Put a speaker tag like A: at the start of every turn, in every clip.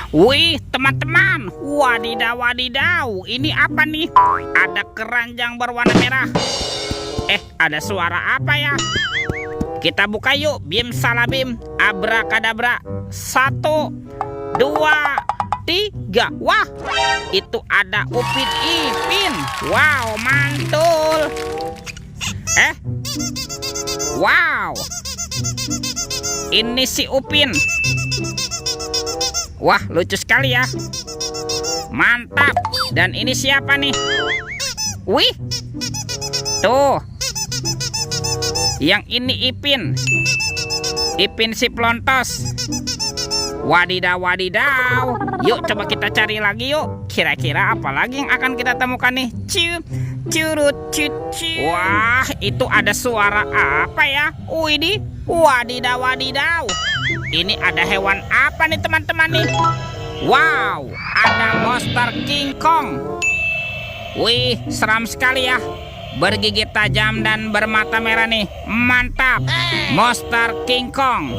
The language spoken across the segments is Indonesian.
A: Wih, teman-teman. Wadidaw, wadidaw. Ini apa nih? Ada keranjang berwarna merah. Ada suara apa ya? Kita buka yuk. Bim salabim. Abrakadabra. 1, 2, 3. Wah, itu ada Upin Ipin. Wow, mantul. Wow, ini si Upin. Wah, lucu sekali ya. Mantap. Dan ini siapa nih? Wih, tuh. Yang ini Ipin. Ipin si Plontos. Wadidaw, wadidaw. Yuk coba kita cari lagi yuk. Kira-kira apa lagi yang akan kita temukan nih? Curut, cuci. Wah, itu ada suara apa ya? Widih, wadidaw, wadidaw. Ini ada hewan apa nih teman-teman nih? Wow, ada monster King Kong. Wih, seram sekali ya. Bergigi tajam dan bermata merah nih. Mantap, monster King Kong.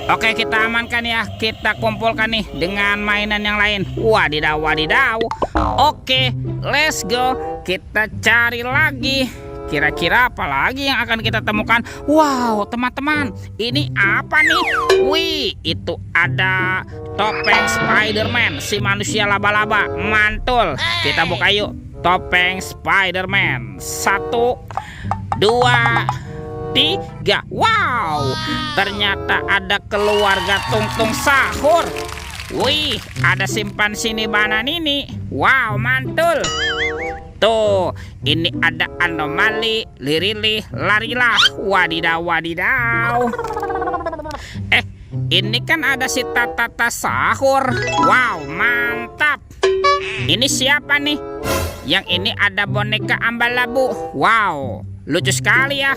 A: Oke, kita amankan ya. Kita kumpulkan nih dengan mainan yang lain. Wadidaw, wadidaw. Oke, let's go. Kita cari lagi. Kira-kira apa lagi yang akan kita temukan? Wow, teman-teman, ini apa nih? Wih, itu ada topeng Spider-Man, si manusia laba-laba. Mantul. Kita buka yuk. Topeng Spider-Man. 1, 2, 3. Wow, ternyata ada keluarga Tung-Tung Sahur. Wih, ada simpansi Nibana Nini. Wow, mantul. Tuh, ini ada anomali Lirilih Larilah. Wadidaw, wadidaw. Ini kan ada si Tata Sahur. Wow, mantap. Ini siapa nih? Yang ini ada boneka Ambalabu. Wow, lucu sekali ya.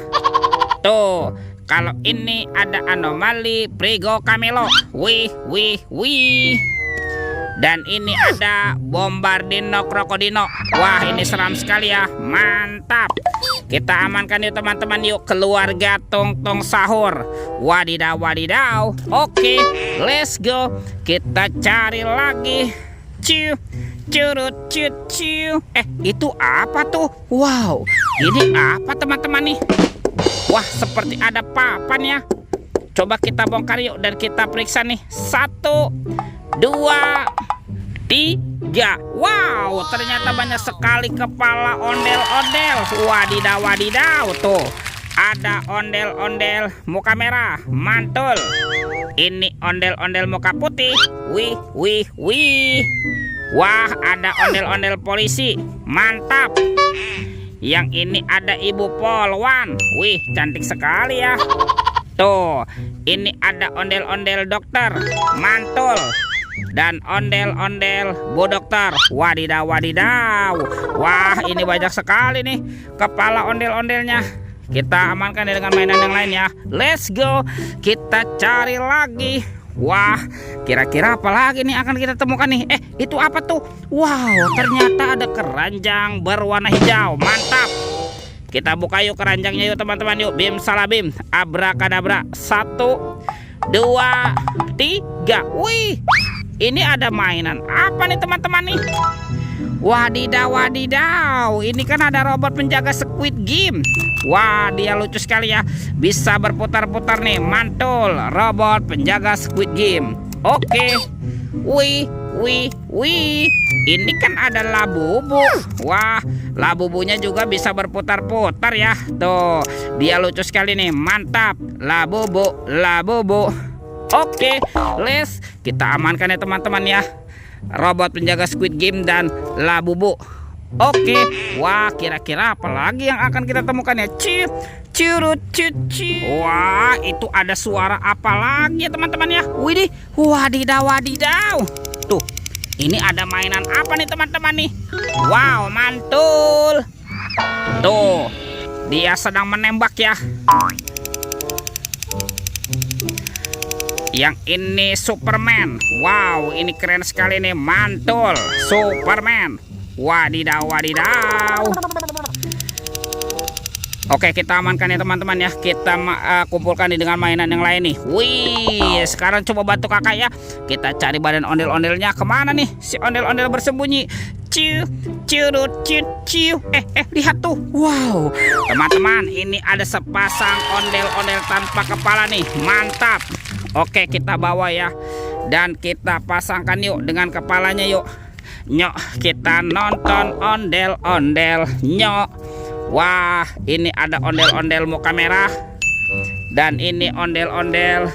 A: Tuh, kalau ini ada anomali Prigo Camelo. Wih, wih, wih. Dan ini ada Bombardino Krokodino. Wah, ini seram sekali ya. Mantap. Kita amankan yuk teman-teman yuk. Keluarga Tung-Tung Sahur. Wadidaw, wadidaw. Oke, let's go. Kita cari lagi. Curut, cucu. Itu apa tuh? Wow, ini apa teman-teman nih? Wah, seperti ada papan ya. Coba kita bongkar yuk dan kita periksa nih. 1, 2, 3. Wow, ternyata banyak sekali kepala ondel-ondel. Wadidaw, wadidaw. Tuh, ada ondel-ondel muka merah. Mantul. Ini ondel-ondel muka putih. Wih, wih, wih. Wah, ada ondel-ondel polisi. Mantap. Yang ini ada Ibu Polwan. Wih, cantik sekali ya. Tuh, ini ada ondel-ondel dokter. Mantul. Dan ondel-ondel Bu Dokter. Wadidaw, wadidaw. Wah, ini banyak sekali nih kepala ondel-ondelnya. Kita amankan dengan mainan yang lain ya. Let's go. Kita cari lagi. Wah, kira-kira apa lagi nih akan kita temukan nih? Itu apa tuh? Wow, ternyata ada keranjang berwarna hijau. Mantap. Kita buka yuk keranjangnya yuk teman-teman yuk. Bim salabim. Abrakadabra. 1, 2, 3. Wih, ini ada mainan apa nih teman-teman nih? Wadidaw, wadidaw. Ini kan ada robot penjaga Squid Game. Wah, dia lucu sekali ya. Bisa berputar-putar nih. Mantul. Robot penjaga Squid Game. Oke. Wih, wih, wih. Ini kan ada Labubu. Wah, Labubunya juga bisa berputar-putar ya. Tuh, dia lucu sekali nih. Mantap. Labubu, Labubu. Oke, let's. Kita amankan ya teman-teman ya. Robot penjaga Squid Game dan Labubu. Oke. Wah, kira-kira apa lagi yang akan kita temukan ya? Curut, cuci. Wah, itu ada suara apa lagi ya teman-teman ya? Widih, wadidaw, wadidaw. Tuh, ini ada mainan apa nih teman-teman nih? Wow, mantul. Tuh, dia sedang menembak ya. Yang ini Superman. Wow, ini keren sekali nih. Mantul, Superman. Wadidaw, wadidaw. Oke, kita amankan ya teman-teman ya. Kita kumpulkan nih dengan mainan yang lain nih. Wih, sekarang coba bantu kakak ya. Kita cari badan ondel-ondelnya. Kemana nih si ondel-ondel bersembunyi? Ciu, curut, ciu, ciu. Lihat tuh. Wow, teman-teman, ini ada sepasang ondel-ondel tanpa kepala nih. Mantap. Oke, kita bawa ya. Dan kita pasangkan yuk dengan kepalanya yuk. Nyok, kita nonton ondel-ondel. Nyok. Wah, ini ada ondel-ondel muka merah. Dan ini ondel-ondel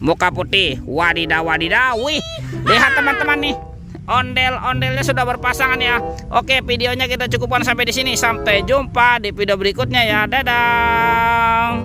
A: muka putih. Wadidaw, wadidaw. Wih, lihat teman-teman nih. Ondel-ondelnya sudah berpasangan ya. Oke, videonya kita cukupkan sampai di sini. Sampai jumpa di video berikutnya ya. Dadah.